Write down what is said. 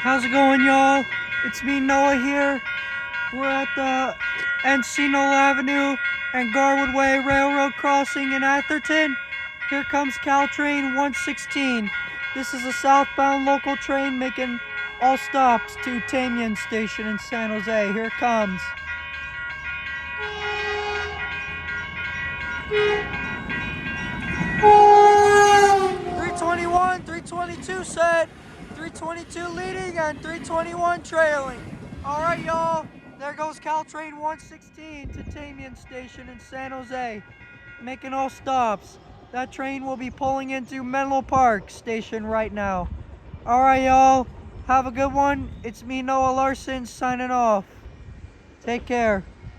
How's it going, y'all? It's me, Noah, here. We're at the Encinal Avenue and Garwood Way Railroad crossing in Atherton. Here comes Caltrain 116. This is a southbound local train making all stops to Tamien Station in San Jose. Here it comes. 321, 322 set, 322 leading and 321 trailing. All right, y'all. There goes Caltrain 116 to Tamien Station in San Jose, making all stops. That train will be pulling into Menlo Park Station right now. All right, y'all. Have a good one. It's me, Noah Larson, signing off. Take care.